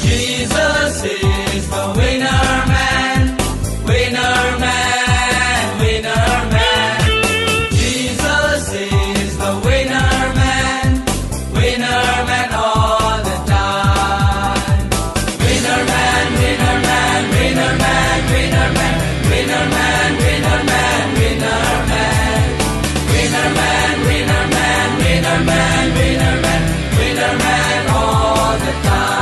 Jesus is the winner man, winner man, winner man. Jesus is the winner man, winner man all the time. Winner man, winner man, winner man, winner man, winner man, winner man, winner man. Winner man, winner man, winner man, winner man, winner man all the time.